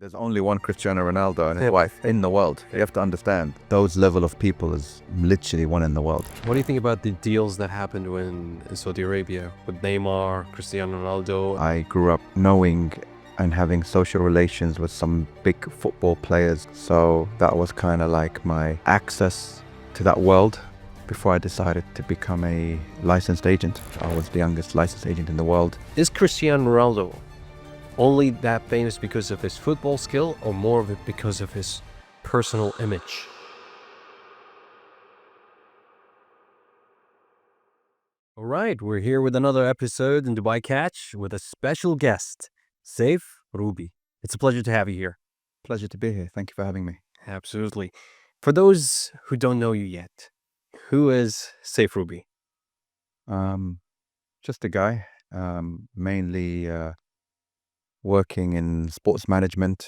There's only one Cristiano Ronaldo and his wife in the world. You have to understand, those level of people is literally one in the world. What do you think about the deals that happened in Saudi Arabia with Neymar, Cristiano Ronaldo? I grew up knowing and having social relations with some big football players. So that was kind of like my access to that world before I decided to become a licensed agent. I was the youngest licensed agent in the world. Is Cristiano Ronaldo only that famous because of his football skill, or more of it because of his personal image? All right, we're here with another episode in Dubai Catch with a special guest, Saif Ruby. It's a pleasure to have you here. Pleasure to be here. Thank you for having me. Absolutely. For those who don't know you yet, who is Saif Ruby? Just a guy, mainly working in sports management,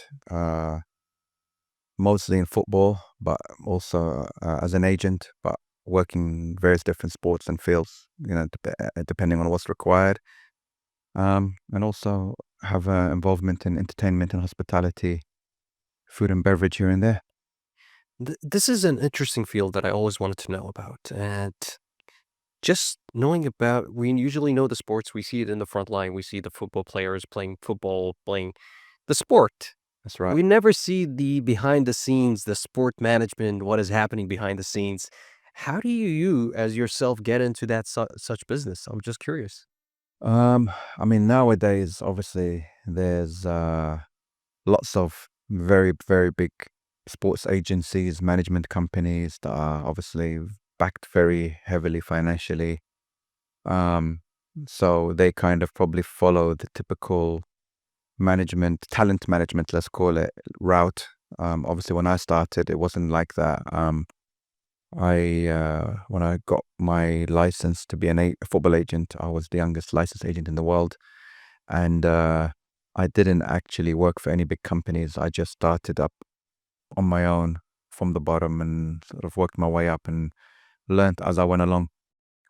mostly in football, but also as an agent, but working various different sports and fields, depending on what's required. And also have involvement in entertainment and hospitality, food and beverage here and there. This is an interesting field that I always wanted to know about. And just knowing about, we usually know the sports, we see it in the front line, we see the football players playing football, playing the sport. That's right. We never see the behind the scenes, the sport management, what is happening behind the scenes. How do you as yourself get into that such business? I'm just curious. I mean, nowadays, obviously, there's lots of very, very big sports agencies, management companies that are obviously backed very heavily financially. So they kind of probably follow the typical talent management, let's call it, route. Obviously, when I started, it wasn't like that. When I got my license to be a football agent, I was the youngest licensed agent in the world. And I didn't actually work for any big companies. I just started up on my own from the bottom and sort of worked my way up and learned as I went along.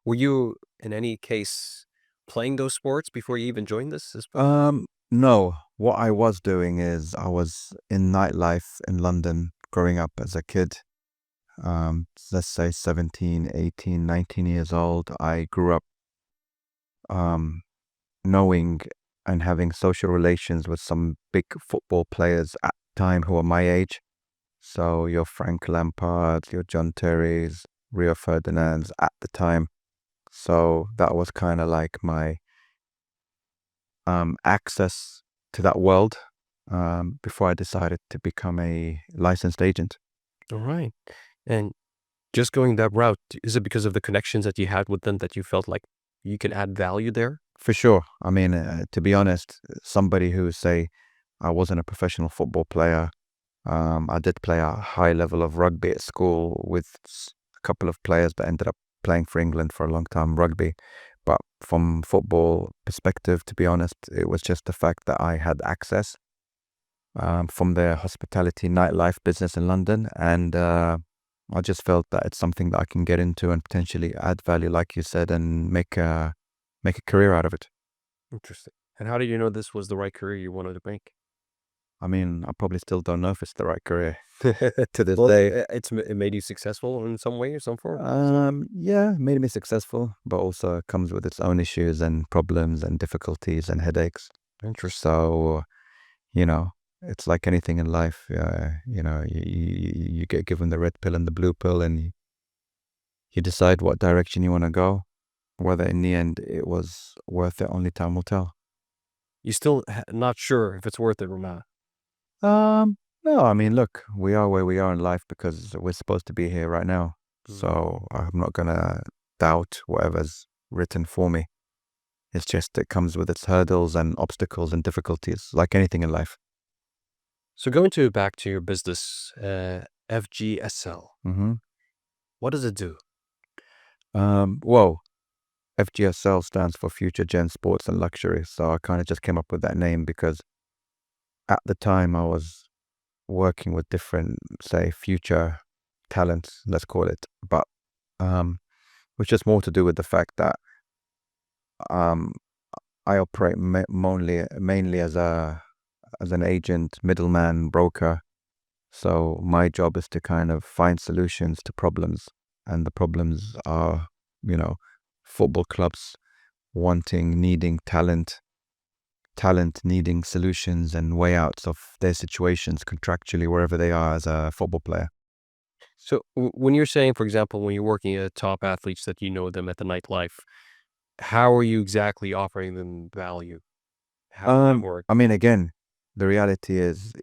Were you, in any case, playing those sports before you even joined this? No, what I was doing is I was in nightlife in London growing up as a kid. Let's say 17, 18, 19 years old. I grew up knowing and having social relations with some big football players at the time who were my age. So your Frank Lampards, your John Terrys, Rio Ferdinands at the time. So that was kind of like my access to that world before I decided to become a licensed agent. All right. And just going that route, is it because of the connections that you had with them that you felt like you can add value there? For sure. I mean, to be honest, somebody who say I wasn't a professional football player. I did play a high level of rugby at school with a couple of players that ended up playing for England for a long time, rugby. But from football perspective, to be honest, it was just the fact that I had access from the hospitality nightlife business in London. And I just felt that it's something that I can get into and potentially add value, like you said, and make a career out of it. Interesting. And how did you know this was the right career you wanted to make? I mean, I probably still don't know if it's the right career to this day. It made you successful in some way or some form? Yeah, made me successful, but also comes with its own issues and problems and difficulties and headaches. Interesting. So, it's like anything in life. You get given the red pill and the blue pill, and you decide what direction you want to go. Whether in the end it was worth it, only time will tell. You still not sure if it's worth it or not? No, I mean, look, we are where we are in life because we're supposed to be here right now. So I'm not gonna doubt whatever's written for me. It's just it comes with its hurdles and obstacles and difficulties, like anything in life. So back to your business, FGSL. What does it do? Well, FGSL stands for Future Gen Sports and Luxury. So I kind of just came up with that name because at the time I was working with different, say, future talents, let's call it, but which is more to do with the fact that I operate mainly as a as an agent, middleman, broker. So my job is to kind of find solutions to problems. And the problems are, you know, football clubs needing talent needing solutions and way outs of their situations contractually wherever they are as a football player. So when you're saying, for example, when you're working at top athletes that you know them at the nightlife, how are you exactly offering them value? How does that work? I mean, again, the reality is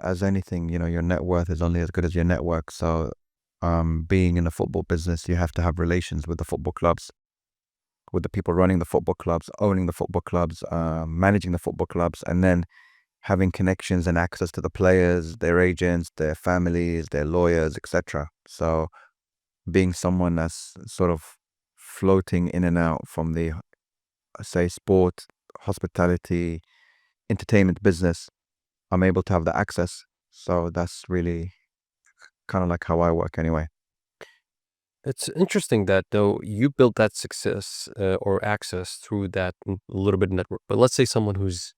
as anything, your net worth is only as good as your network. So, being in the football business, you have to have relations with the football clubs, with the people running the football clubs, owning the football clubs, managing the football clubs, and then having connections and access to the players, their agents, their families, their lawyers, etc. So, being someone that's sort of floating in and out from the, say, sport, hospitality, entertainment business, I'm able to have the access. So that's really kind of like how I work anyway. It's interesting that though you built that success or access through that little bit of network. But let's say someone who's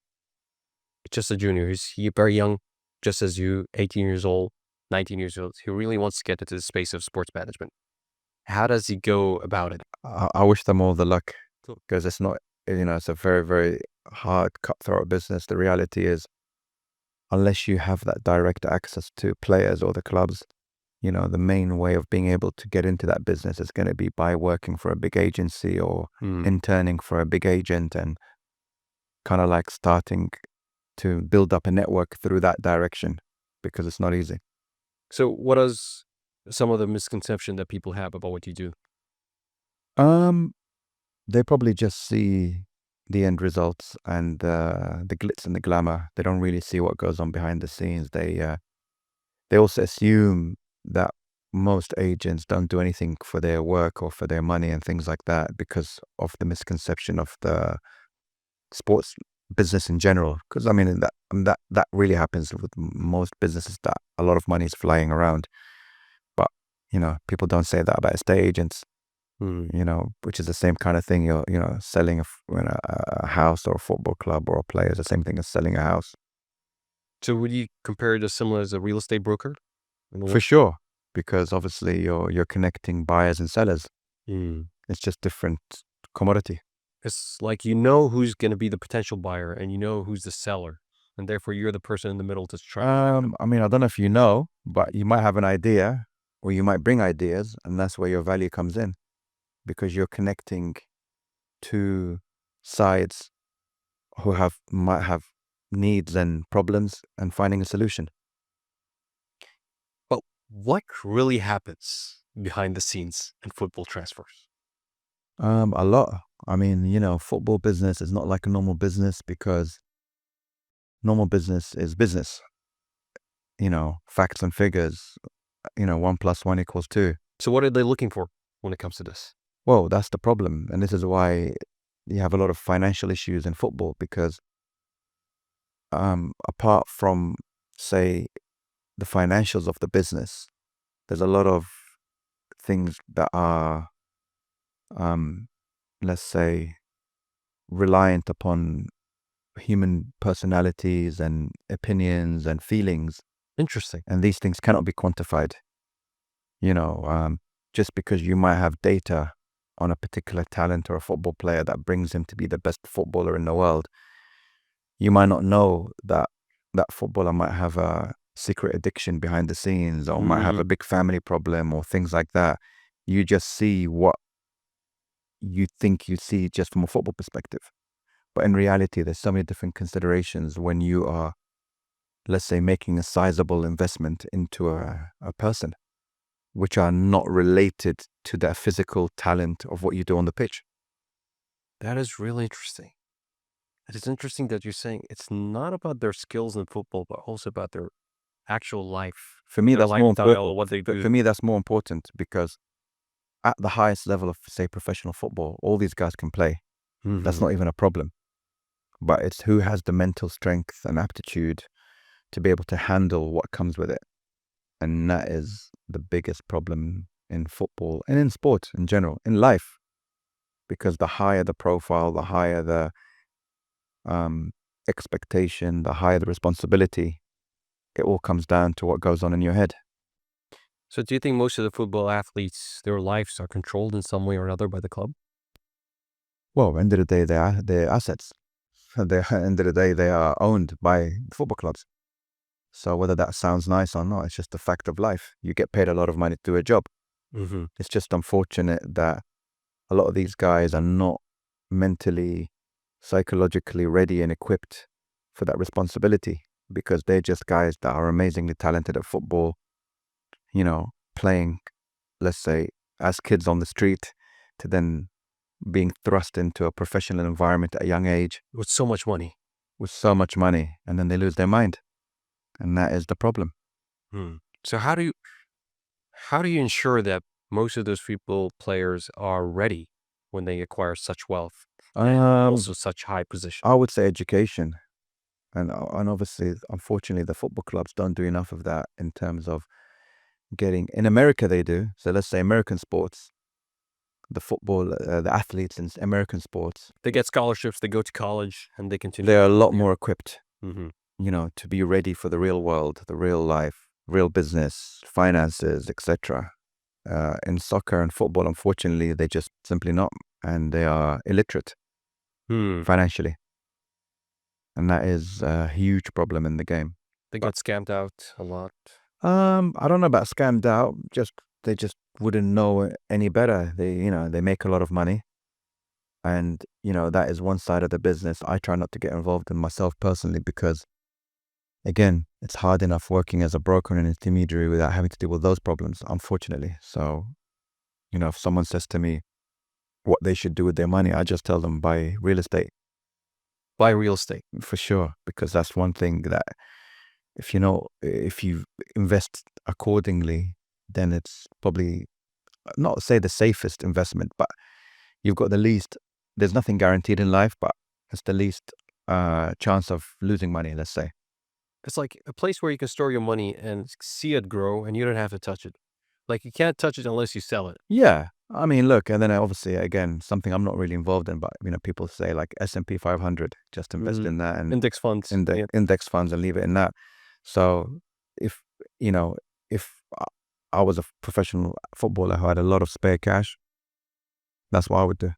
just a junior, who's very young, just as you, 18 years old, 19 years old, who really wants to get into the space of sports management. How does he go about it? I wish them all the luck Cool. because it's not, it's a very, very hard, cutthroat business. The reality is, unless you have that direct access to players or the clubs, the main way of being able to get into that business is going to be by working for a big agency or Hmm. interning for a big agent and kind of like starting to build up a network through that direction because it's not easy. So what is some of the misconception that people have about what you do? Um, they probably just see the end results and the glitz and the glamour. They don't really see what goes on behind the scenes. They also assume that most agents don't do anything for their work or for their money and things like that because of the misconception of the sports business in general. Because I mean that really happens with most businesses that a lot of money is flying around. But people don't say that about estate agents. Hmm. Which is the same kind of thing. You're selling a house or a football club or a player is the same thing as selling a house. So would you compare it as similar as a real estate broker? In a way? For sure, because obviously you're connecting buyers and sellers. Hmm. It's just different commodity. It's like you know who's going to be the potential buyer and you know who's the seller. And therefore, you're the person in the middle to try. I mean, I don't know if you know, but you might have an idea or you might bring ideas, and that's where your value comes in because you're connecting two sides who might have needs and problems and finding a solution. But what really happens behind the scenes in football transfers? A lot. I mean, football business is not like a normal business because normal business is business, facts and figures, 1 + 1 = 2. So, what are they looking for when it comes to this? Well, that's the problem. And this is why you have a lot of financial issues in football because apart from, say, the financials of the business, there's a lot of things that are, um, let's say, reliant upon human personalities and opinions and feelings. Interesting. And these things cannot be quantified. You know, um, just because you might have data on a particular talent or a football player that brings him to be the best footballer in the world, you might not know that that footballer might have a secret addiction behind the scenes or might have Hmm. a big family problem or things like that. You just see what you think you see just from a football perspective. But in reality, there's so many different considerations when you are, let's say, making a sizable investment into a person, which are not related to the physical talent of what you do on the pitch. That is really interesting. It is interesting that you're saying it's not about their skills in football, but also about their actual life, For me, their that's more important. lifestyle, what they But do. for me, that's more important because at the highest level of, say, professional football, all these guys can play. That's Hmm. not even a problem. But it's who has the mental strength and aptitude to be able to handle what comes with it. And that is the biggest problem in football and in sport in general, in life, because the higher the profile, the higher the expectation, the higher the responsibility, it all comes down to what goes on in your head. So do you think most of the football athletes, their lives are controlled in some way or another by the club? Well, end of the day, they're assets. End of the day, they are owned by football clubs. So whether that sounds nice or not, it's just a fact of life. You get paid a lot of money to do a job. Mm-hmm. It's just unfortunate that a lot of these guys are not mentally, psychologically ready and equipped for that responsibility, because they're just guys that are amazingly talented at football, playing, let's say, as kids on the street, to then being thrust into a professional environment at a young age With so much money. with so much money, and then they lose their mind. And that is the problem. Hmm. So how do you ensure that most of those football players are ready when they acquire such wealth and Um, also such high position? I would say education. And obviously, unfortunately, the football clubs don't do enough of that in terms of getting, in America, they do. So let's say American sports, the athletes in American sports, They get scholarships, they go to college, and they continue. they're a lot more equipped, Mm-hmm. to be ready for the real world, the real life, real business, finances, etc. In soccer and football, unfortunately, they just simply not, and they are illiterate Hmm. financially. And that is a huge problem in the game. They get scammed out a lot. I don't know about scammed out. They just wouldn't know any better. They make a lot of money, and that is one side of the business. I try not to get involved in myself personally, because again, it's hard enough working as a broker and an intermediary without having to deal with those problems, unfortunately. So, if someone says to me what they should do with their money, I just tell them buy real estate Buy real estate. for sure, because that's one thing that if you invest accordingly, then it's probably not say the safest investment, but you've got the least. There's nothing guaranteed in life, but it's the least chance of losing money, let's say. It's like a place where you can store your money and see it grow, and you don't have to touch it. Like you can't touch it unless you sell it. Yeah, I mean, look, and then obviously again, something I'm not really involved in, but people say like S&P 500, just invest in that, and Index funds. Yeah. index funds, and leave it in that. So if you know if I was a professional footballer who had a lot of spare cash, that's what I would do.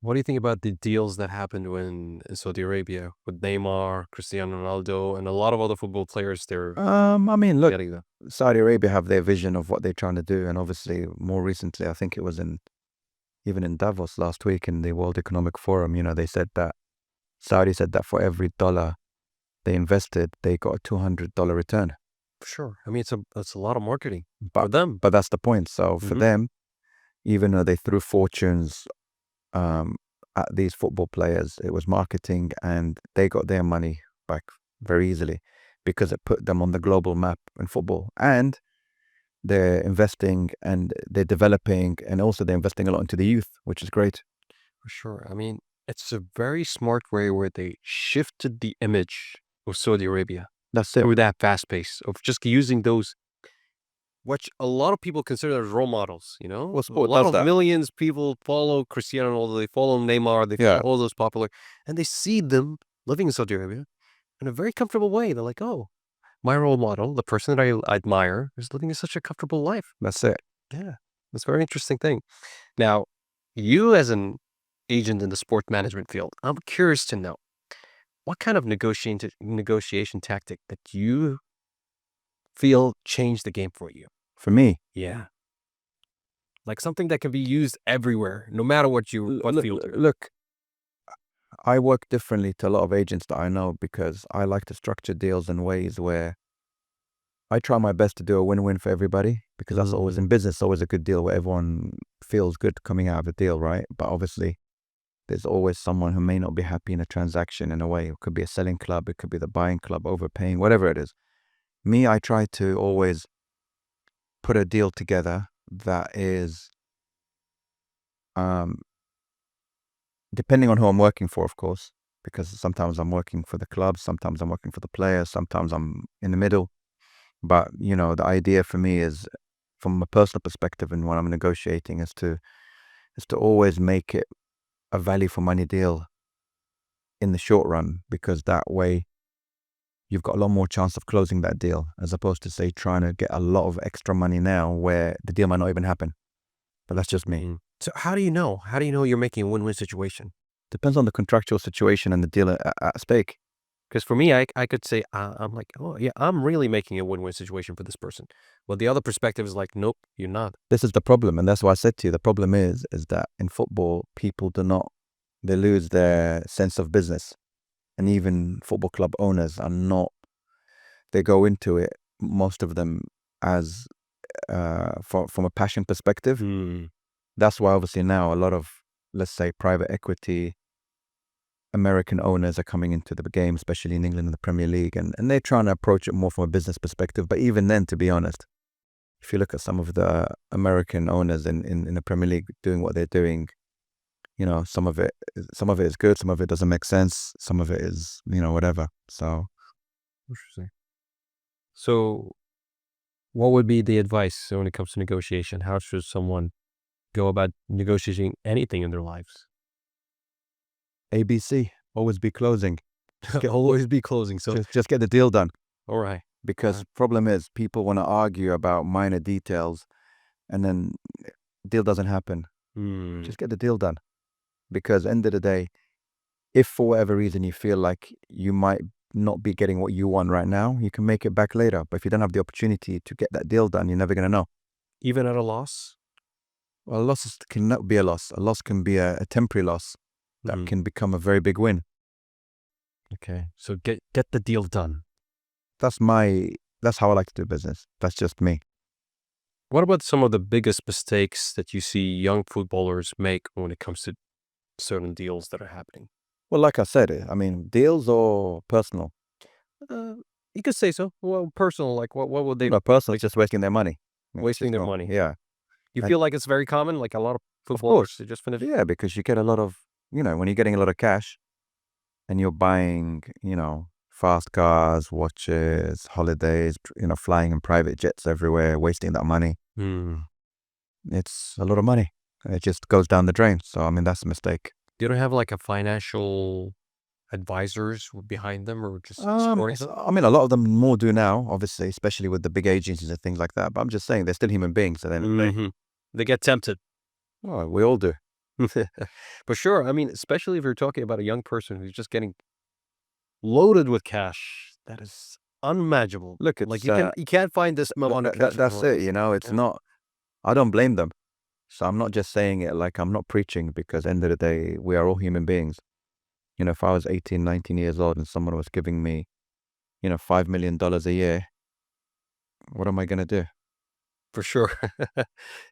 What do you think about the deals that happened in Saudi Arabia with Neymar, Cristiano Ronaldo, and a lot of other football players? They're I mean, look, getting that. Saudi Arabia have their vision of what they're trying to do, and obviously more recently, I think it was even in Davos last week in the World Economic Forum, they said that Saudi said that for every dollar they invested, they got a $200 return. For sure. I mean, it's a lot of marketing for But them. but that's the point. So for Mhm. them, even though they threw fortunes um, at these football players, it was marketing, and they got their money back very easily, because it put them on the global map in football. And they're investing and they're developing, and also they're investing a lot into the youth, which is great. For sure. I mean, it's a very smart way where they shifted the image of Saudi Arabia That's it. through that fast pace of just using those, which a lot of people consider as role models, you know? Well, A sport lot does of that. millions people follow Cristiano Ronaldo, they follow Neymar, they follow Yeah, all those popular, and they see them living in Saudi Arabia in a very comfortable way. They're like, oh, my role model, the person that I admire, is living in such a comfortable life. that's it. Yeah, that's a very interesting thing. Now, you as an agent in the sport management field, I'm curious to know what kind of negotiation tactic that you feel changed the game for you. For me, Yeah, like something that can be used everywhere, no matter what look, field you're in. look, I work differently to a lot of agents that I know, because I like to structure deals in ways where I try my best to do a win-win for everybody, because that's always in business, always a good deal where everyone feels good coming out of the deal, right? But obviously, there's always someone who may not be happy in a transaction in a way. It could be a selling club, it could be the buying club overpaying, whatever it is. Me, I try to always put a deal together that is, um, depending on who I'm working for, of course, because sometimes I'm working for the club, sometimes I'm working for the players, sometimes I'm in the middle. But, the idea for me is, from a personal perspective, and when I'm negotiating, is to always make it a value for money deal in the short run, because that way you've got a lot more chance of closing that deal, as opposed to, say, trying to get a lot of extra money now where the deal might not even happen. But that's just me. So how do you know? How do you know you're making a win-win situation? Depends on the contractual situation and the deal at stake. Because for me, I could say, I'm like, oh, yeah, I'm really making a win-win situation for this person. Well, the other perspective is like, nope, you're not. This is the problem, and that's why I said to you, the problem is that in football, people they lose their sense of business. And even football club owners are not, they go into it, most of them, as from a passion perspective. That's why obviously now a lot of, let's say, private equity American owners are coming into the game, especially in England in the Premier League, and they're trying to approach it more from a business perspective. But even then, to be honest, if you look at some of the American owners in the Premier League doing what they're doing, some of it is good, some of it doesn't make sense, some of it is, whatever. So Interesting. So what would be the advice when it comes to negotiation? How should someone go about negotiating anything in their lives? ABC, always be closing. Always be closing. So, Just get the deal done. all right. Because problem is, people want to argue about minor details, and then deal doesn't happen. Just get the deal done. Because end of the day, if for whatever reason you feel like you might not be getting what you want right now, you can make it back later. But if you don't have the opportunity to get that deal done, you're never going to know. Even at a loss? Well, a loss cannot be a loss. A loss can be a temporary loss that can become a very big win. Okay. So get the deal done. That's how I like to do business. That's just me. What about some of the biggest mistakes that you see young footballers make when it comes to certain deals that are happening? Well, like I said, I mean, deals or personal? You could say so. Well, personal, like what would they Personal is just wasting their money. wasting their money? Yeah. You feel like it's very common, like a lot of Of footballers course. they just finish. Yeah, because you get a lot of, when you're getting a lot of cash and you're buying, fast cars, watches, holidays, flying in private jets everywhere, wasting that money. It's a lot of money. It just goes down the drain. So, I mean, that's a mistake. You don't have like a financial advisors behind them or just supporting them? I mean, a lot of them more do now, obviously, especially with the big agencies and things like that. But I'm just saying, they're still human beings. So then They get tempted. well, we all do. For sure. I mean, especially if you're talking about a young person who's just getting loaded with cash, that is unimaginable. Look, it's Like you can't find this amount of cash. that's it. It's not. I don't blame them. So I'm not just saying it like I'm not preaching, because end of the day, we are all human beings. If I was 18, 19 years old and someone was giving me, $5 million a year, what am I going to do? For sure.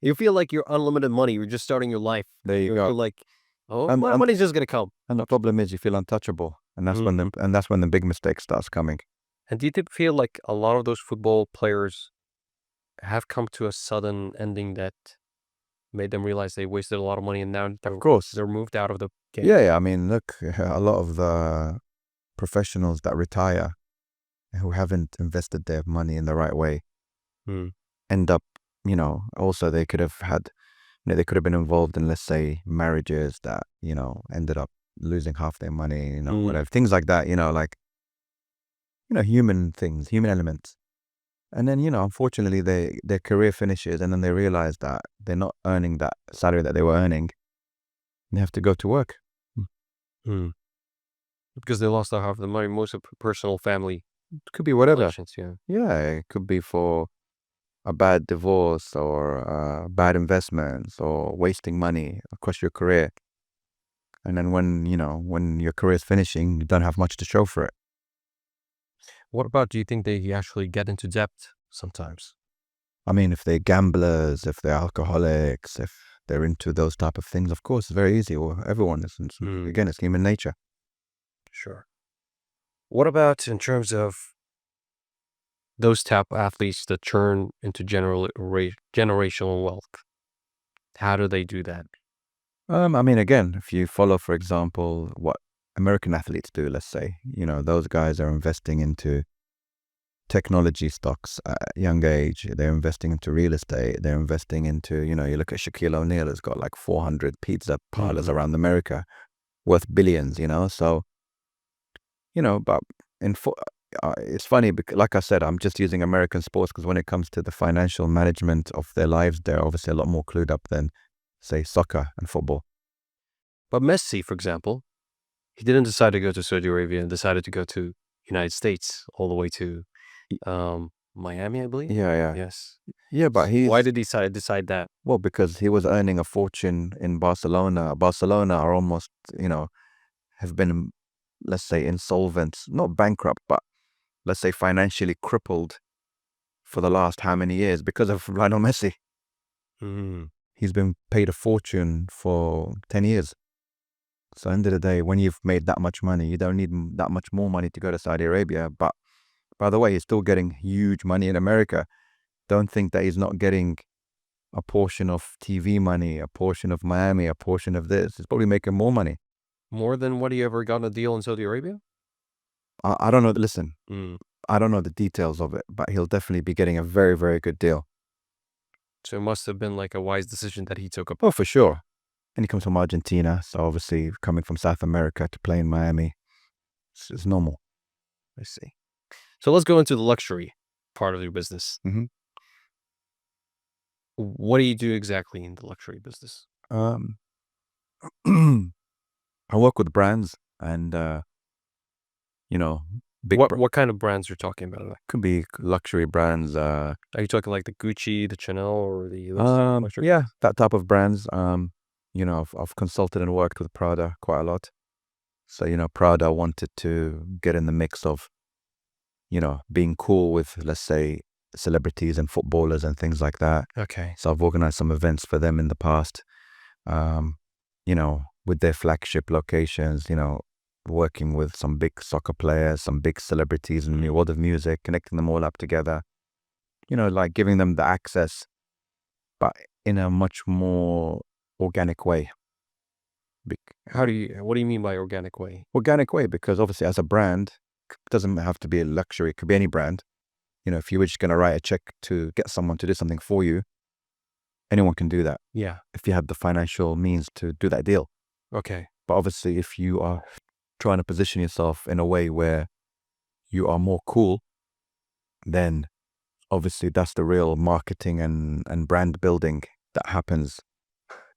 You feel like you're unlimited money. You're just starting your life. There you You're go. like, And- money's just gonna come. And the problem is you feel untouchable. And that's when the big mistake starts coming. And do you feel like a lot of those football players have come to a sudden ending that made them realize they wasted a lot of money and now Of course. they're moved out of the game? Yeah. I mean, look, a lot of the professionals that retire who haven't invested their money in the right way end up, also they could have had, they could have been involved in, let's say, marriages that, ended up losing half their money, whatever, things like that, like, human things, human elements. And then, unfortunately, their career finishes and then they realize that they're not earning that salary that they were earning. They have to go to work. Because they lost half of the money, most of personal family It could be whatever. relations, yeah. Yeah, it could be for a bad divorce or bad investments or wasting money across your career. And then when your career is finishing, you don't have much to show for it. What about, do you think they actually get into debt sometimes? I mean, if they're gamblers, if they're alcoholics, if they're into those type of things, of course, it's very easy. Well, everyone is. Again, it's human nature. Sure. What about in terms of those top athletes that turn into generational wealth? How do they do that? I mean, again, if you follow, for example, what American athletes do, let's say, those guys are investing into technology stocks at a young age. They're investing into real estate. They're investing into, you look at Shaquille O'Neal, has got like 400 pizza parlors around America worth billions, So But in it's funny because, like I said, I'm just using American sports because when it comes to the financial management of their lives, they're obviously a lot more clued up than, say, soccer and football. But Messi, for example, he didn't decide to go to Saudi Arabia and decided to go to United States all the way to Y- Miami, I believe. Yeah, yeah, Yes. yeah. But Why he's did he decide that? well because he was earning a fortune in Barcelona. Barcelona are almost, have been, let's say, insolvent, not bankrupt, but let's say financially crippled for the last how many years because of Lionel Messi. Mm. He's been paid a fortune for 10 years. So end of the day, when you've made that much money, you don't need that much more money to go to Saudi Arabia. But by the way, he's still getting huge money in America. Don't think that he's not getting a portion of TV money, a portion of Miami, a portion of this. He's probably making more money. More than what he ever got a deal in Saudi Arabia? I don't know. Listen, Mm. I don't know the details of it, but he'll definitely be getting a very, very good deal. So it must have been like a wise decision that he took up. Oh, for sure. And he comes from Argentina. So obviously coming from South America to play in Miami, it's normal. I see. So let's go into the luxury part of your business. Mhm. What do you do exactly in the luxury business? Um, I work with brands and, you know, What kind of brands you're talking about? Like, could be luxury brands. are you talking like the Gucci, the Chanel, or those luxury? Yeah, that type of brands. I've consulted and worked with Prada quite a lot. So, Prada wanted to get in the mix of, being cool with, let's say, celebrities and footballers and things like that. Okay. So I've organized some events for them in the past, um, with their flagship locations, working with some big soccer players, some big celebrities in the world of music, connecting them all up together, like giving them the access, but in a much more organic way. What do you mean by organic way? Organic way, because obviously as a brand, it doesn't have to be a luxury, it could be any brand. If you were just going to write a check to get someone to do something for you, anyone can do that Yeah. if you have the financial means to do that deal. Okay. But obviously, if you are trying to position yourself in a way where you are more cool, then obviously that's the real marketing and brand building that happens,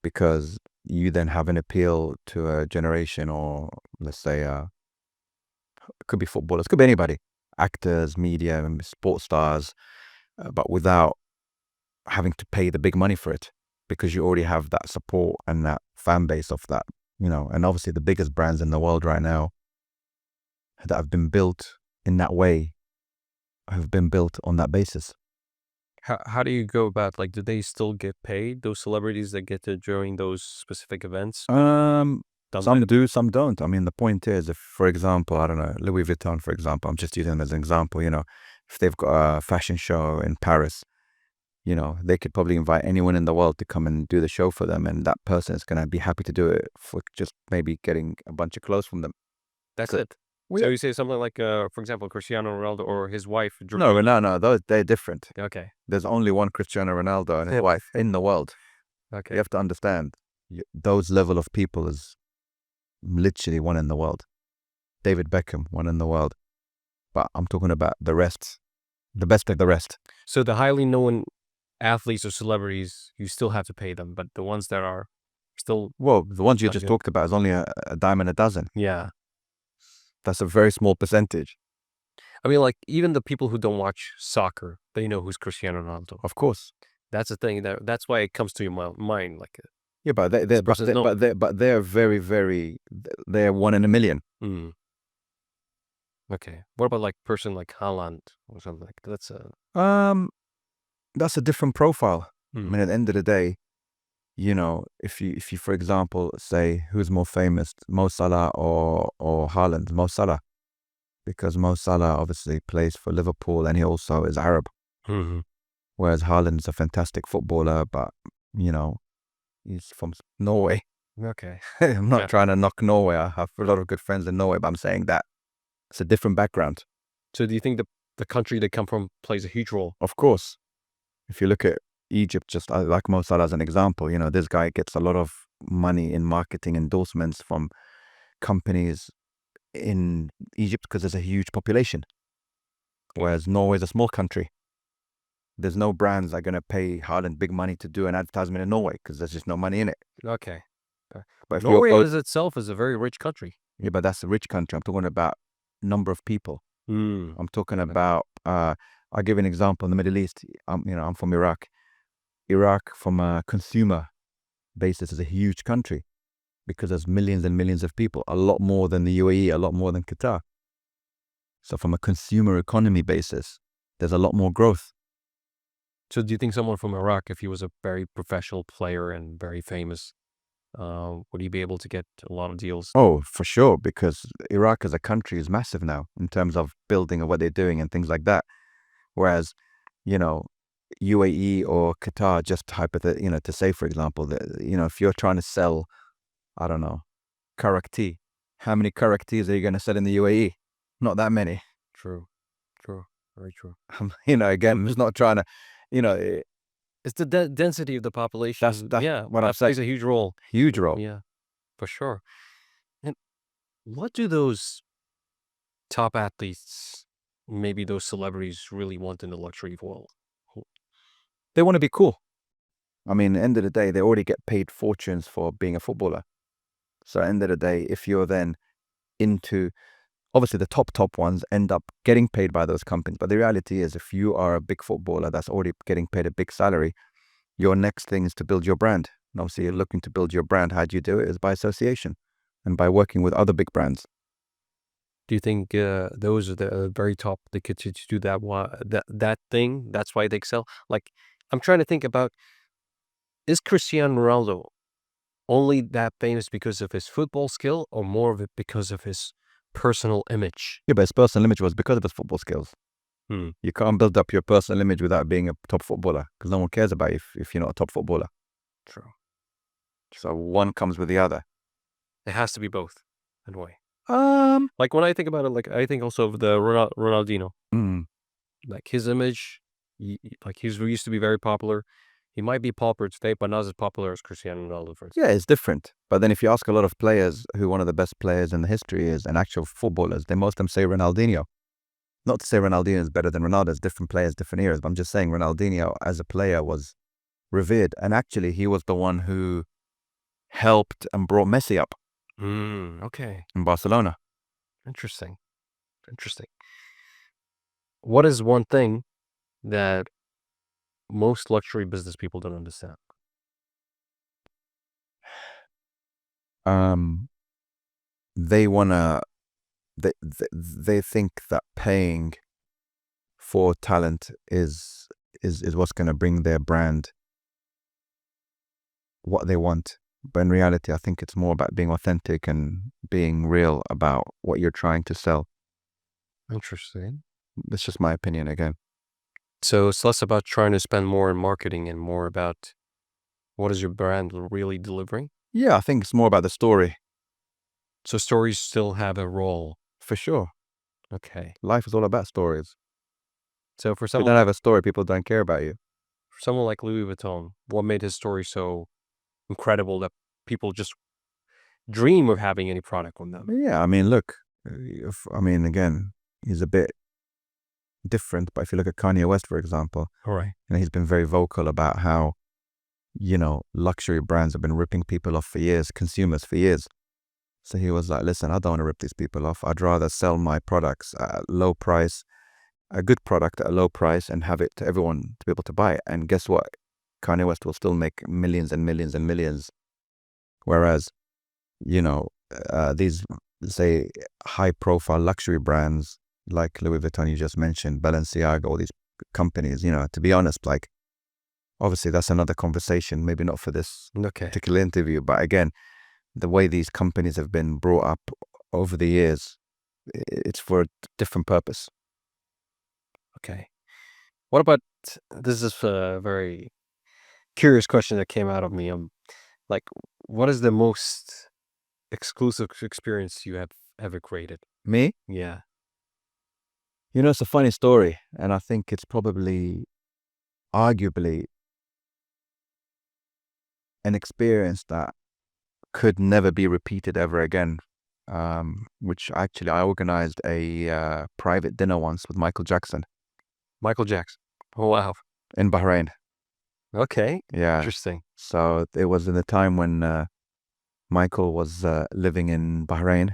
because you then have an appeal to a generation, or let's say, it could be footballers, could be anybody, actors, media, and sports stars, but without having to pay the big money for it, because you already have that support and that fan base of that, and obviously the biggest brands in the world right now that have been built in that way have been built on that basis. How do you go about, like, do they still get paid, those celebrities that get to join those specific events? Done by Some the do, some don't. I mean, the point is, if, for example, I don't know, Louis Vuitton, for example, I'm just using them as an example, if they've got a fashion show in Paris, they could probably invite anyone in the world to come and do the show for them, and that person is going to be happy to do it for just maybe getting a bunch of clothes from them. That's So, it. well, So yeah. you say something like, for example, Cristiano Ronaldo or his wife. No, they're different. Okay. There's only one Cristiano Ronaldo and his wife in the world. Okay. You have to understand, those level of people is literally one in the world. David Beckham, one in the world. But I'm talking about the rest, the best of the rest. So the highly known athletes or celebrities, you still have to pay them, but the ones that are still Well, the ones you not just good. talked about is only a dime and a dozen. Yeah. That's a very small percentage. I mean, like, even the people who don't watch soccer, they know who's Cristiano Ronaldo. Of course. That's the thing, that's why it comes to your mind. Like, Yeah, but this person's known. they're very, very, they're one in a million. Mm. Okay. What about like person like Haaland or something like that's a That's a different profile. I mm. mean, at the end of the day, if you, for example, say who's more famous, Mo Salah or Haaland, Mo Salah, because Mo Salah obviously plays for Liverpool and he also is Arab, Mhm. whereas Haaland is a fantastic footballer, but he's from Norway. Okay. I'm not Yeah. trying to knock Norway. I have a lot of good friends in Norway, but I'm saying that it's a different background. So do you think the country they come from plays a huge role? Of course, if you look at Egypt, just like Mo Salah as an example, this guy gets a lot of money in marketing endorsements from companies in Egypt because there's a huge population, whereas Norway is a small country. There's no brands that are going to pay Haaland big money to do an advertisement in Norway because there's just no money in it. Okay. But if Norway you're, as itself is a very rich country. yeah, but that's a rich country. I'm talking about number of people. I'm talking about, I'll give you an example in the Middle East. I'm from Iraq. Iraq, from a consumer basis, is a huge country because there's millions and millions of people, a lot more than the UAE, a lot more than Qatar. So from a consumer economy basis, there's a lot more growth. So do you think someone from Iraq, if he was a very professional player and very famous, would he be able to get a lot of deals? Oh, for sure, because Iraq as a country is massive now in terms of building and what they're doing and things like that. Whereas, UAE or Qatar, just hypothetically, to say, for example, that, if you're trying to sell, I don't know, Karak tea, how many Karak teas are you going to sell in the UAE? Not that many. True. Very true. Again, I'm just not trying to, eh, It's the density of the population. that's Yeah, what I'm that plays saying. a huge role. Huge role. Yeah, for sure. And what do those top athletes, maybe those celebrities, really want in the luxury world? They want to be cool. I mean, at the end of the day, they already get paid fortunes for being a footballer. So at the end of the day, if you're then into, obviously the top ones end up getting paid by those companies. But the reality is, if you are a big footballer that's already getting paid a big salary, your next thing is to build your brand. And obviously you're looking to build your brand. How do you do it? Is by association and by working with other big brands. Do you think those are the very top, they could to do that thing? That's why they excel? Like, I'm trying to think about, is Cristiano Ronaldo only that famous because of his football skill, or more of it because of his personal image? Yeah, but his personal image was because of his football skills. You can't build up your personal image without being a top footballer because no one cares about you if you're not a top footballer. True. So one comes with the other. It has to be both, in a way. Um, Like, when I think about it, like, I think also of the Ronaldinho. mm, Like, his image, like, he used to be very popular. He might be popular today, but not as popular as Cristiano Ronaldo, for instance. yeah, it's different. But then if you ask a lot of players who one of the best players in the history is and actual footballers, then most of them say Ronaldinho. Not to say Ronaldinho is better than Ronaldo, it's different players, different eras, but I'm just saying Ronaldinho as a player was revered. And actually, he was the one who helped and brought Messi up Okay. in Barcelona. Interesting. What is one thing that most luxury business people don't understand? Um, they wanna, they think that paying for talent is what's gonna bring their brand what they want. But in reality, I think it's more about being authentic and being real about what you're trying to sell. Interesting. That's just my opinion again. So it's less about trying to spend more in marketing and more about what is your brand really delivering? Yeah, I think it's more about the story. So stories still have a role. For sure. Okay. Life is all about stories. So for If you someone don't have a story, people don't care about you. like Louis Vuitton, what made his story so incredible that people just dream of having any product from them? Yeah, I mean, look, again, he's a bit different, but if you look at Kanye West, for example, All right. he's been very vocal about how, luxury brands have been ripping people off for years, consumers for years. So he was like, listen, I don't want to rip these people off. I'd rather sell my products at a low price, a good product at a low price, and have it to everyone to be able to buy it. And guess what? Kanye West will still make millions and millions and millions. Whereas, these, say, high profile luxury brands like Louis Vuitton, you just mentioned, Balenciaga, all these companies, to be honest, like, obviously that's another conversation, maybe not for this Okay. particular interview, but again, the way these companies have been brought up over the years, it's for a different purpose. Okay. What about, this is a very curious question that came out of me. Like, what is the most exclusive experience you have ever created? Me? Yeah. It's a funny story, and I think it's probably, arguably, an experience that could never be repeated ever again which actually I organized a private dinner once with Michael Jackson Michael Jackson. Oh, wow. in Bahrain. Okay. Yeah. Interesting. So it was in the time when Michael was living in Bahrain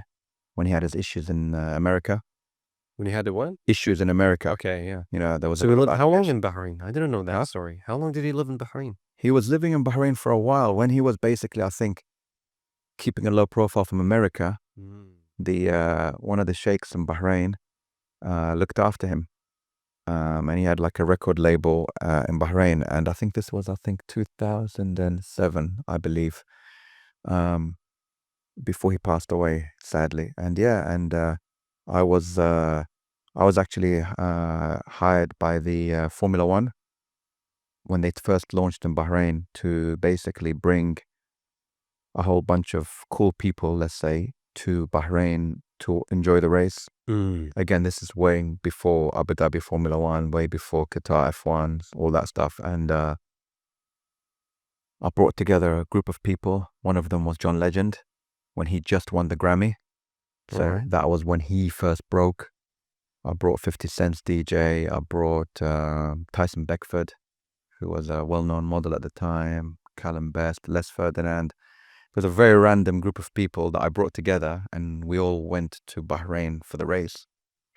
when he had his issues in America. When you had to what? Issues in America. Okay, yeah. You know, there was a So he lived how long investigation. in Bahrain? I didn't know that Huh? story. How long did he live in Bahrain? He was living in Bahrain for a while when he was basically, I think, keeping a low profile from America. Mm. The one of the sheikhs in Bahrain looked after him. And he had like a record label in Bahrain. And I think this was, 2007, I believe, before he passed away, sadly. And yeah, and I was actually hired by the Formula One when they first launched in Bahrain to basically bring a whole bunch of cool people, let's say, to Bahrain to enjoy the race. Mm. Again, this is way before Abu Dhabi Formula One, way before Qatar F1, all that stuff. And I brought together a group of people. One of them was John Legend when he just won the Grammy. All So right. that was when he first broke. I brought 50 Cent's DJ. I brought Tyson Beckford, who was a well-known model at the time, Callum Best, Les Ferdinand. It was a very random group of people that I brought together, and we all went to Bahrain for the race.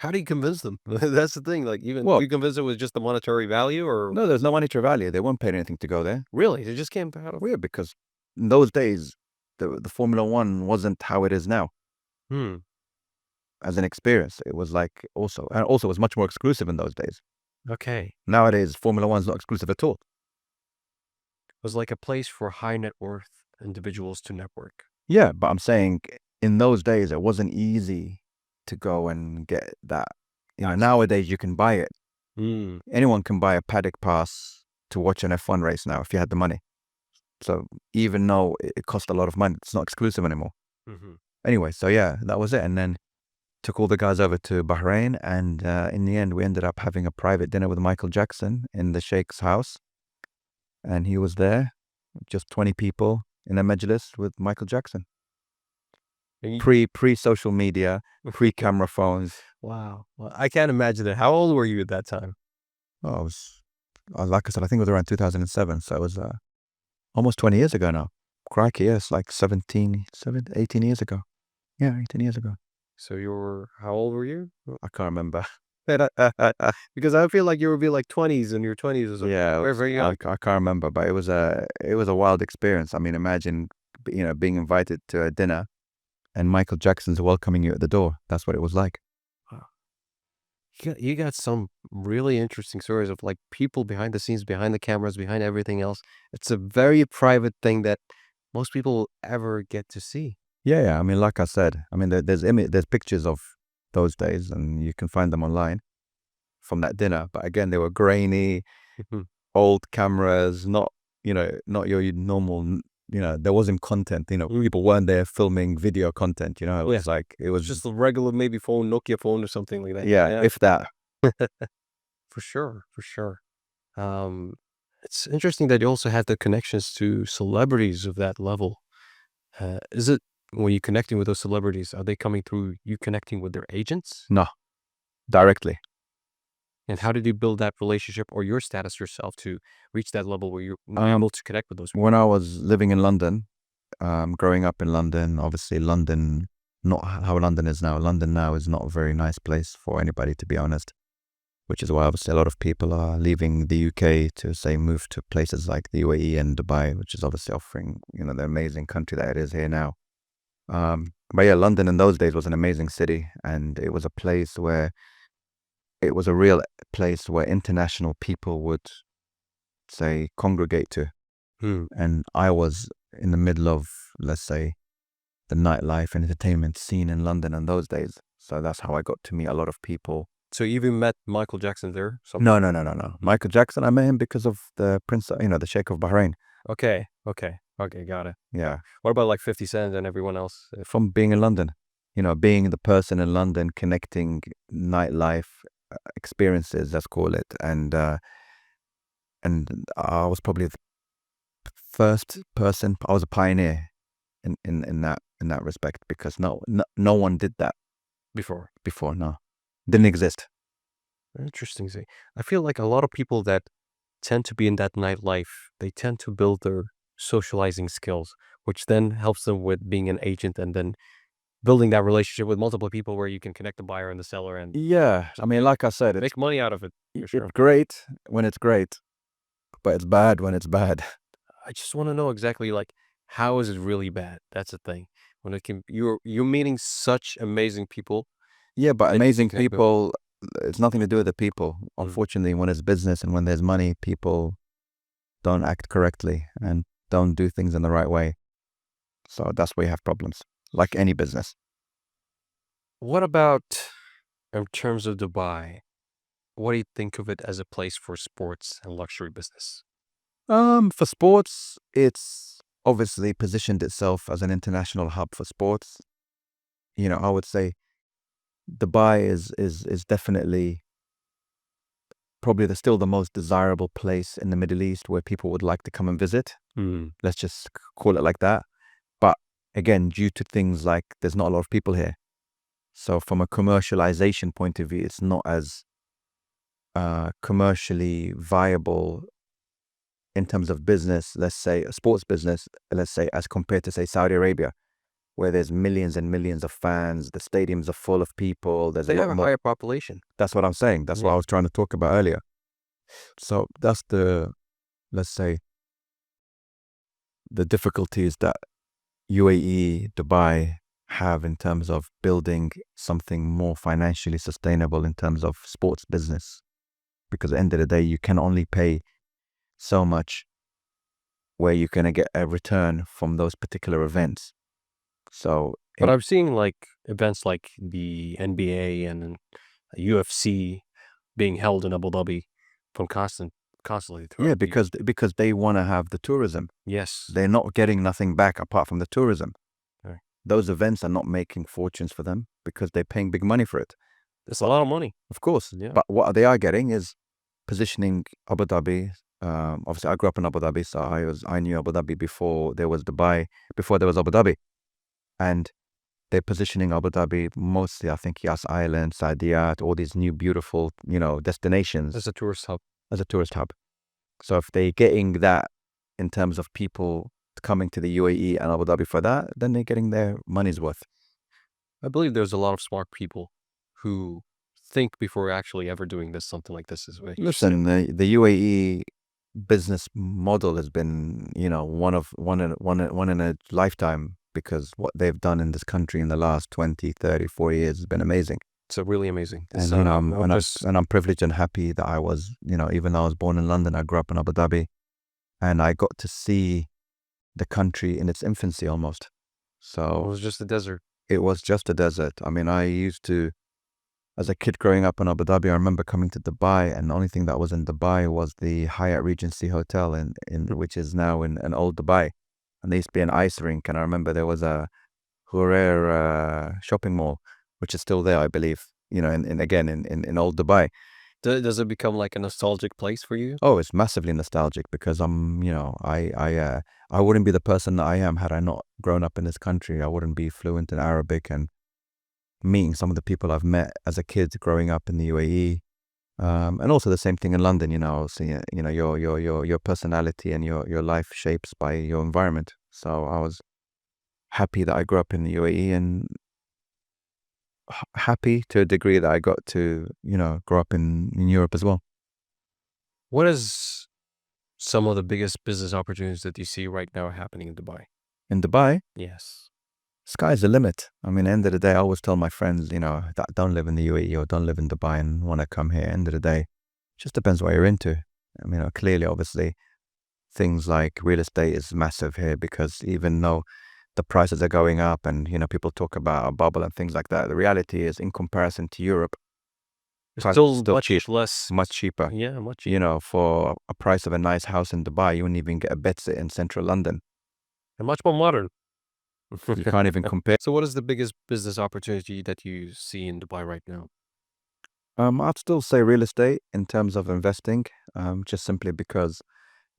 How do you convince them? That's the thing. Like, even Well, you convince it with just the monetary value, or no, there's no monetary value. They weren't paying anything to go there. really, they just came out of. Weird, because in those days, the Formula One wasn't how it is now Hmm. as an experience. It was like also, and also it was much more exclusive in those days. Okay. Nowadays, Formula One's not exclusive at all. It was like a place for high net worth individuals to network. Yeah, but I'm saying in those days, it wasn't easy to go and get that. You know, I see. nowadays you can buy it. Mm. Anyone can buy a paddock pass to watch an F1 race now if you had the money. So even though it cost a lot of money, it's not exclusive anymore. Mm-hmm. Anyway, so yeah, that was it. And then took all the guys over to Bahrain. And in the end, we ended up having a private dinner with Michael Jackson in the Sheikh's house. And he was there, just 20 people in a majlis with Michael Jackson. And you- Pre-social media, pre-camera phones. wow. Well, I can't imagine it. How old were you at that time? Oh, like I said, I think it was around 2007. So it was almost 20 years ago now. Crikey, yes, like 18 years ago. Yeah, 18 years ago. So how old were you? I can't remember. Because I feel like you would be like 20s, and your 20s is Yeah, very, very young. I can't remember, but it was a wild experience. I mean, imagine, being invited to a dinner and Michael Jackson's welcoming you at the door. That's what it was like. Wow. You got some really interesting stories of like people behind the scenes, behind the cameras, behind everything else. It's a very private thing that most people ever get to see. Yeah, yeah. I mean, like I said, I mean, there's pictures of those days, and you can find them online from that dinner. But again, they were grainy, old cameras, not your normal. There wasn't content. People weren't there filming video content. It Oh, yeah. was like it was Just a regular maybe phone, Nokia phone or something like that. yeah, if that. For sure, for sure. It's interesting that you also had the connections to celebrities of that level. Is it when you connecting with those celebrities, are they coming through you connecting with their agents? No, directly. And how did you build that relationship or your status yourself to reach that level where you're Um, able to connect with those people? When I was living in London, growing up in London, obviously London, not how London is now. London now is not a very nice place for anybody, to be honest, which is why obviously a lot of people are leaving the UK to, say, move to places like the UAE and Dubai, which is obviously offering, the amazing country that it is here now. But yeah, London in those days was an amazing city, and it was a place where it was a real place where international people would, say, congregate to. Hmm. And I was in the middle of, let's say, the nightlife and entertainment scene in London in those days. So that's how I got to meet a lot of people. So you even met Michael Jackson there? No. Michael Jackson, I met him because of the Prince, the Sheikh of Bahrain. Okay, got it. Yeah. What about like 50 Cent and everyone else? From being in London, being the person in London connecting nightlife experiences, let's call it. And I was probably the first person, I was a pioneer in that. in that respect, because no one did that before. before. No, didn't exist. Interesting. See, I feel like a lot of people that tend to be in that nightlife, they tend to build their socializing skills, which then helps them with being an agent and then building that relationship with multiple people where you can connect the buyer and the seller and Yeah, I just mean, like I said, make money out of it for it's sure. great when it's great, but it's bad when it's bad. I just want to know exactly like how is it really bad? That's the thing. When it can you're meeting such amazing people Yeah, but that you amazing can go. people, it's nothing to do with the people. Mm. Unfortunately, when it's business and when there's money, people don't act correctly and don't do things in the right way. So that's where you have problems, like any business. What about in terms of Dubai? What do you think of it as a place for sports and luxury business? For sports, it's obviously positioned itself as an international hub for sports. I would say Dubai is definitely probably still the most desirable place in the Middle East where people would like to come and visit. Mm. Let's just call it like that. But again, due to things like there's not a lot of people here. So from a commercialization point of view, it's not as commercially viable in terms of business, let's say a sports business, let's say, as compared to, say, Saudi Arabia, where there's millions and millions of fans, the stadiums are full of people, there's a They lot have a more. higher population. That's what I'm saying. That's what Yeah. I was trying to talk about earlier. So that's let's say, the difficulties that UAE, Dubai have in terms of building something more financially sustainable in terms of sports business. Because at the end of the day, you can only pay so much where you're going to get a return from those particular events. So, But I've seen like events like the NBA and UFC being held in Abu Dhabi from constantly yeah, throughout the year. because they want to have the tourism. Yes. They're not getting nothing back apart from the tourism. Right. Those events are not making fortunes for them because they're paying big money for it. It's a But lot of money. of course, Yeah. but what they are getting is positioning Abu Dhabi. Obviously, I grew up in Abu Dhabi, so I knew Abu Dhabi before there was Dubai, before there was Abu Dhabi, and they're positioning Abu Dhabi mostly, I think, Yas Island, Saadiyat, all these new beautiful, destinations It's a tourist hub. as a tourist hub. So if they're getting that in terms of people coming to the UAE and Abu Dhabi for that, then they're getting their money's worth. I believe there's a lot of smart people who think before actually ever doing this. Something like this is a huge Listen, scale. the UAE business model has been, one in a lifetime, because what they've done in this country in the last 20, 30, 40 years has been amazing. It's really amazing. And I'm just I'm privileged and happy that I was, even though I was born in London, I grew up in Abu Dhabi, and I got to see the country in its infancy almost. it So was just a desert. it was just a desert. I mean, I used to, as a kid growing up in Abu Dhabi, I remember coming to Dubai, and the only thing that was in Dubai was the Hyatt Regency Hotel, which is now in an old Dubai. And there used to be an ice rink, and I remember there was a Hurer shopping mall, which is still there, I believe. In old Dubai. Does it become like a nostalgic place for you? Oh, it's massively nostalgic because I wouldn't be the person that I am had I not grown up in this country. I wouldn't be fluent in Arabic, and meeting some of the people I've met as a kid growing up in the UAE. And also the same thing in London, so, your personality and your life shapes by your environment. So I was happy that I grew up in the UAE, and happy to a degree that I got to, grow up in Europe as well. What is some of the biggest business opportunities that you see right now happening in Dubai? In Dubai, Yes. sky's the limit. I mean, end of the day, I always tell my friends, that don't live in the UAE or don't live in Dubai and want to come here. End of the day, just depends what you're into. I mean, clearly, obviously, things like real estate is massive here, because even though the prices are going up and, people talk about a bubble and things like that, the reality is, in comparison to Europe, It's prices are still still cheap, much less. much cheaper. Yeah, much cheaper. For a price of a nice house in Dubai, you wouldn't even get a bedsit in central London. And much more modern. You can't even compare. So what is the biggest business opportunity that you see in Dubai right now? I'd still say real estate in terms of investing, just simply because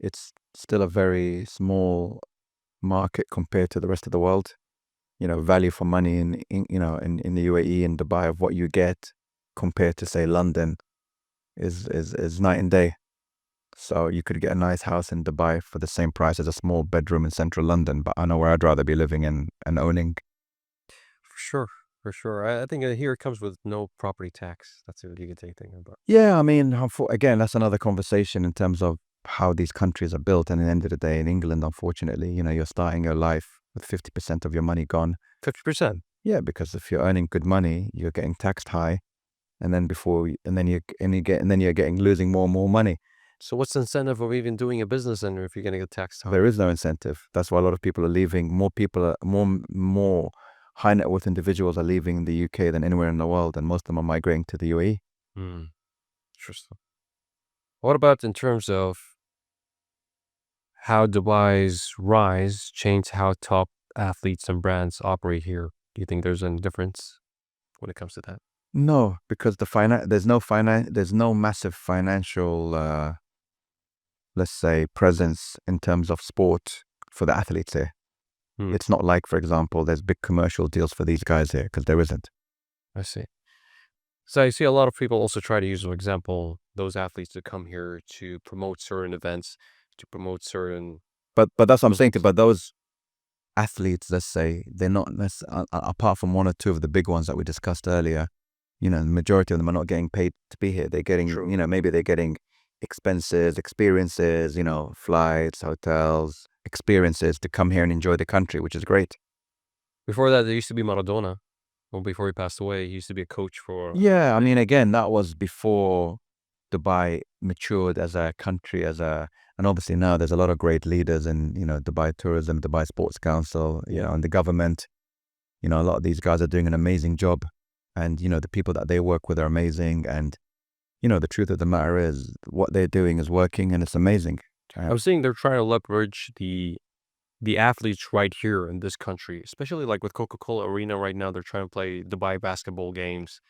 it's still a very small market compared to the rest of the world. value for money in the UAE and Dubai of what you get compared to say London is night and day. So you could get a nice house in Dubai for the same price as a small bedroom in central London, but I know where I'd rather be living in and owning. For sure, for sure. I think here it comes with no property tax. That's a really good thing about. Yeah, I mean, again, that's another conversation in terms of how these countries are built. And at the end of the day, in England, unfortunately, you're starting your life with 50% of your money gone. 50%. Yeah, because if you're earning good money, you're getting taxed high, and then you're getting losing more and more money. So what's the incentive of even doing a business then if you're going to get taxed high? There is no incentive. That's why a lot of people are leaving. More people are more high net worth individuals are leaving the UK than anywhere in the world, and most of them are migrating to the UAE. Hmm. Interesting. What about in terms of how Dubai's rise changed how top athletes and brands operate here? Do you think there's any difference when it comes to that? No, because there's no massive financial let's say presence in terms of sport for the athletes here. Hmm. It's not like, for example, there's big commercial deals for these guys here, because there isn't. I see. So I see a lot of people also try to use, for example, those athletes to come here to promote certain events, to promote certain But that's what I'm saying. groups. But those athletes, let's say, they're not apart from one or two of the big ones that we discussed earlier. The majority of them are not getting paid to be here. They're getting, True. maybe they're getting expenses, experiences, flights, hotels, experiences to come here and enjoy the country, which is great. Before that, there used to be Maradona. Well, before he passed away, he used to be a coach for. Yeah, I mean, again, that was before Dubai matured as a country, and obviously now there's a lot of great leaders in, Dubai Tourism, Dubai Sports Council, Yeah. and the government. A lot of these guys are doing an amazing job, and, the people that they work with are amazing. And, the truth of the matter is what they're doing is working, and it's amazing. I was saying they're trying to leverage the athletes right here in this country, especially like with Coca-Cola Arena right now. They're trying to play Dubai basketball games.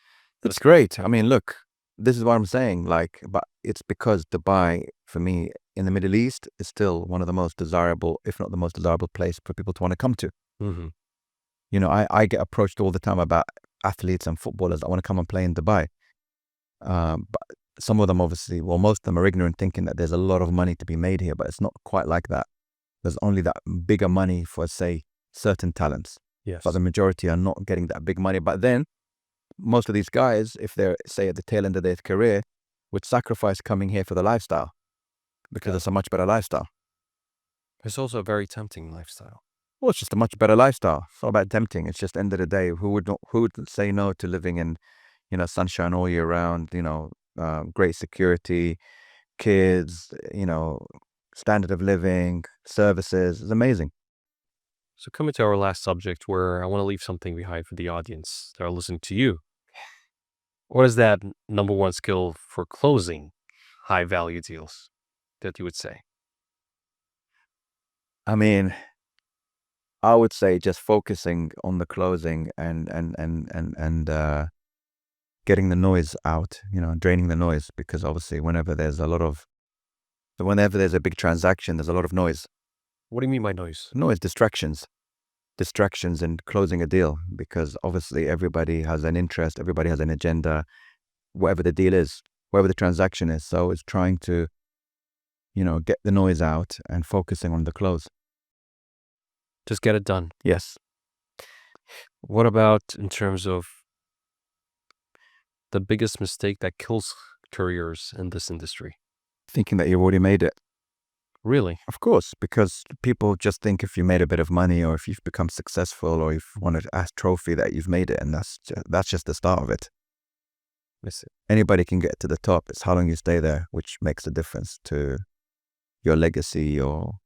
It's great. I mean, look, this is what I'm saying. Like, but it's because Dubai, for me, in the Middle East, is still one of the most desirable, if not the most desirable place for people to want to come to. Mm-hmm. I get approached all the time about athletes and footballers that want to come and play in Dubai. But some of them, obviously, well, most of them are ignorant, thinking that there's a lot of money to be made here, but it's not quite like that. There's only that bigger money for, say, certain talents. Yes. But the majority are not getting that big money. But then most of these guys, if they're, say, at the tail end of their career, would sacrifice coming here for the lifestyle, because it's a much better lifestyle. It's also a very tempting lifestyle. Well, it's just a much better lifestyle. It's not about tempting. It's just end of the day, who would say no to living in, sunshine all year round, great security, kids, standard of living, services. It's amazing. So coming to our last subject, where I want to leave something behind for the audience that are listening to you. What is that number one skill for closing high value deals that you would say? I mean, I would say just focusing on the closing and getting the noise out, draining the noise, because obviously whenever there's a big transaction, there's a lot of noise. What do you mean by noise? Noise, distractions in closing a deal, because obviously everybody has an interest, everybody has an agenda, whatever the deal is, whatever the transaction is. So it's trying to, get the noise out and focusing on the close. Just get it done. Yes. What about in terms of the biggest mistake that kills careers in this industry? Thinking that you've already made it. Really? Of course, because people just think if you made a bit of money, or if you've become successful, or if you won a trophy, that you've made it, and that's just the start of it. I see. Anybody can get to the top. It's how long you stay there, which makes a difference to your legacy, your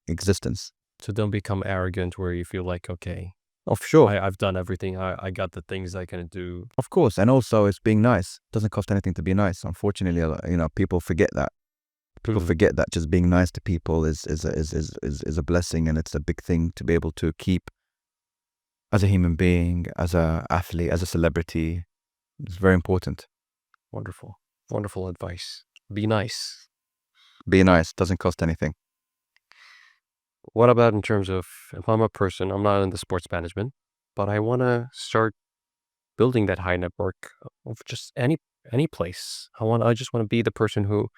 existence. So don't become arrogant where you feel like, okay, Oh, for sure. I've done everything. I got the things I can do. Of course. And also, it's being nice. It doesn't cost anything to be nice. Unfortunately, people forget that. People forget that just being nice to people is a blessing, and it's a big thing to be able to keep as a human being, as an athlete, as a celebrity. It's very important. Wonderful. Wonderful advice. Be nice. Be nice. Doesn't cost anything. What about in terms of if I'm a person, I'm not into sports management. but I want to start building that high network of just any place. I just want to be the person who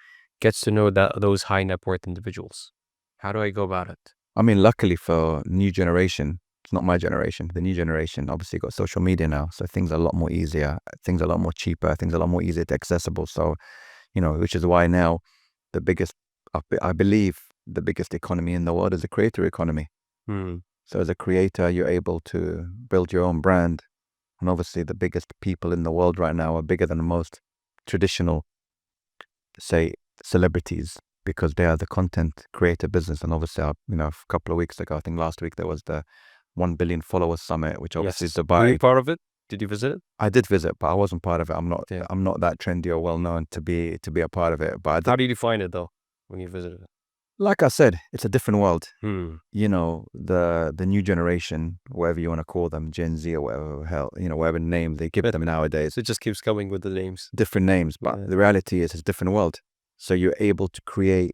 gets to know those high net worth individuals. How do I go about it? I mean, luckily for new generation, it's not my generation. The new generation obviously got social media now, so things are a lot more easier, things are a lot more cheaper, things are a lot more easier to accessible. So, which is why now the biggest, I believe, the biggest economy in the world is the creator economy. Hmm. So as a creator, you're able to build your own brand. And obviously the biggest people in the world right now are bigger than most traditional, say, celebrities, because they are the content creator business. And obviously, a couple of weeks ago, I think last week, there was the 1 billion followers summit, which obviously is Yes. Were you Dubai. part of it? Did you visit it? I did visit, but I wasn't part of it. Yeah. I'm not that trendy or well known to be a part of it. But I did, How did you find it though when you visited it? like I said, it's a different world. Hmm. The new generation, whatever you want to call them, Gen Z or whatever hell, whatever name they give them nowadays, It just keeps coming with the names. different names. But Yeah. the reality is, it's a different world. So you're able to create,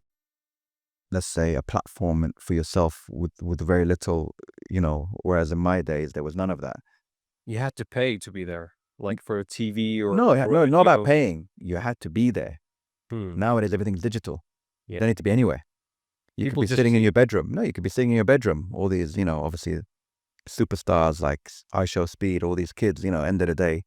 let's say, a platform for yourself with very little, whereas in my days there was none of that. You had to pay to be there, like for a TV or No, for no, not about radio. paying. You had to be there. Hmm. Nowadays everything's digital. You Yeah. don't need to be anywhere. You could People be just sitting in your bedroom. No, you could be sitting in your bedroom. All these, obviously superstars like I Show Speed, all these kids, end of the day,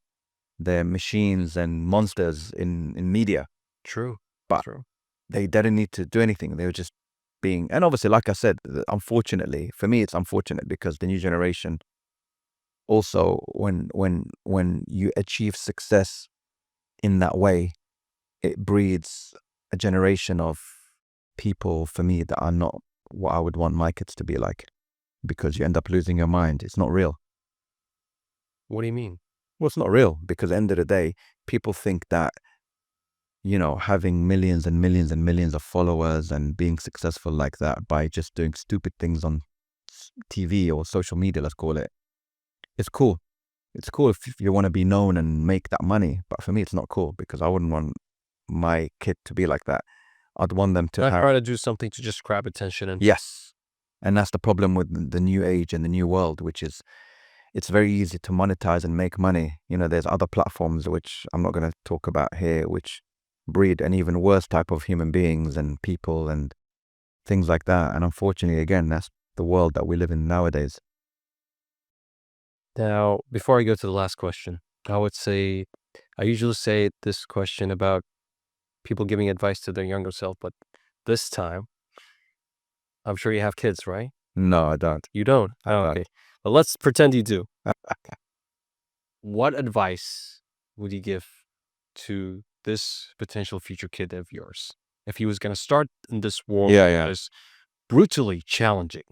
they're machines and monsters in media. true. But True. they didn't need to do anything. They were just being, and obviously, like I said, unfortunately, for me, it's unfortunate because the new generation also, when you achieve success in that way, it breeds a generation of people, for me, that are not what I would want my kids to be like, because you end up losing your mind. It's not real. What do you mean? Well, it's not real because at the end of the day, people think that, having millions and millions and millions of followers and being successful like that by just doing stupid things on TV or social media, let's call it, it's cool. It's cool if you want to be known and make that money. But for me, it's not cool because I wouldn't want my kid to be like that. I'd want them to Not have, trying to do something to just grab attention and yes. And that's the problem with the new age and the new world, which is it's very easy to monetize and make money. There's other platforms, which I'm not going to talk about here, which breed an even worse type of human beings and people and things like that. And unfortunately, again, that's the world that we live in nowadays. Now, before I go to the last question, I usually say this question about people giving advice to their younger self, but this time, I'm sure you have kids, right? No, I don't. You don't? I Oh, don't. okay. But let's pretend you do. What advice would you give to this potential future kid of yours if he was going to start in this world Yeah, that yeah. is brutally challenging?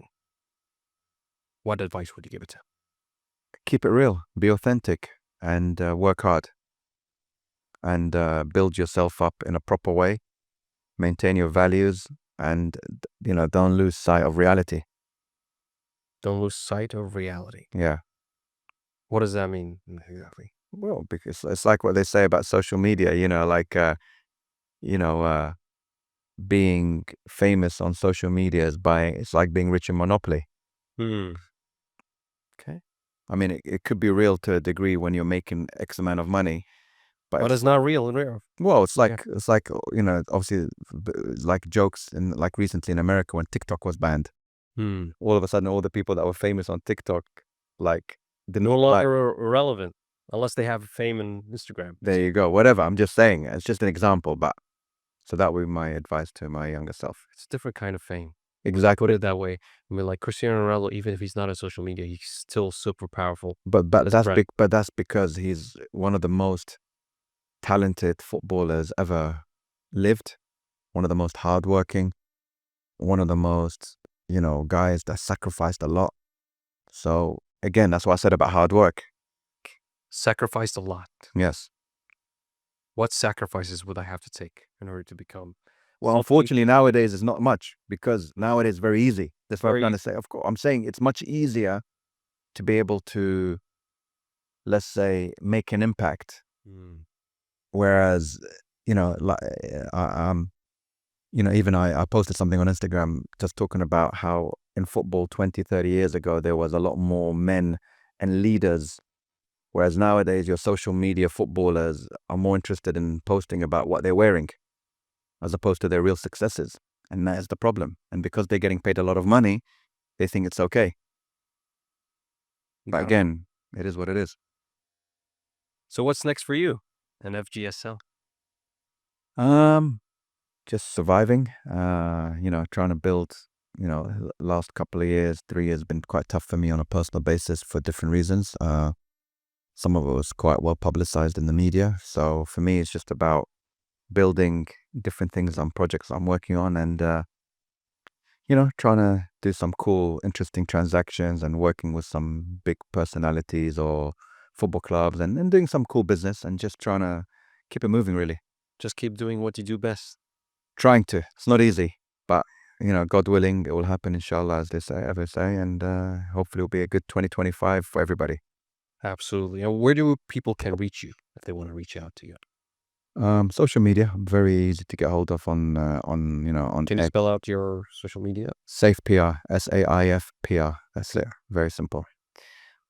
What advice would you give it to him? Keep it real, be authentic, and work hard, and build yourself up in a proper way. Maintain your values, and don't lose sight of reality. Don't lose sight of reality. Yeah. What does that mean exactly? Well, because it's like what they say about social media. Like you know, uh, being famous on social media it's like being rich in Monopoly. Hmm. Okay. I mean, it could be real to a degree when you're making X amount of money, but But it's not real and real. well, it's Yeah. like obviously, like jokes in, like, recently in America when TikTok was banned. Hmm. All of a sudden, all the people that were famous on TikTok, like, didn't No like. longer relevant unless they have fame in Instagram. There you go. Whatever. I'm just saying. It's just an example, but so that would be my advice to my younger self. It's a different kind of fame. Put Exactly. it that way. I mean, like Cristiano Ronaldo, even if he's not on social media, he's still super powerful. But His that's brand. but that's because he's one of the most talented footballers ever lived. One of the most hardworking. One of the most, guys that sacrificed a lot. So again, that's what I said about hard work. Sacrificed a lot. Yes. What sacrifices would I have to take in order to become Well, something unfortunately, nowadays it's not much because nowadays it's very easy. That's what I'm very trying to say. Of course, I'm saying it's much easier to be able to, let's say, make an impact. Hmm. Whereas, like, even I posted something on Instagram just talking about how in football 20, 30 years ago, there was a lot more men and leaders. Whereas nowadays, your social media footballers are more interested in posting about what they're wearing as opposed to their real successes. And that is the problem. And because they're getting paid a lot of money, they think it's okay. But Got it. again, it is what it is. So what's next for you and FGSL? Um, just surviving, trying to build, last couple of years, 3 years been quite tough for me on a personal basis for different reasons. Some of it was quite well publicized in the media. So for me, it's just about building different things on projects I'm working on and, trying to do some cool, interesting transactions and working with some big personalities or football clubs and doing some cool business and just trying to keep it moving, really. Just keep doing what you do best. Trying to. It's not easy, but, God willing, it will happen, inshallah, as they ever say, and hopefully it'll be a good 2025 for everybody. Absolutely. And where do people can reach you if they want to reach out to you? Social media, very easy to get hold of on Can you X. spell out your social media? Saif PR, SAIFPR. That's it. Very simple.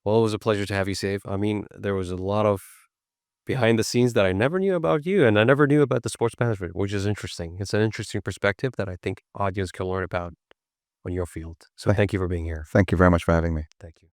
Well, it was a pleasure to have you, Save. I mean, there was a lot of behind the scenes that I never knew about you, and I never knew about the sports management, which is interesting. It's an interesting perspective that I think audience can learn about on your field. So Thank thank you for being here. thank you very much for having me. Thank you.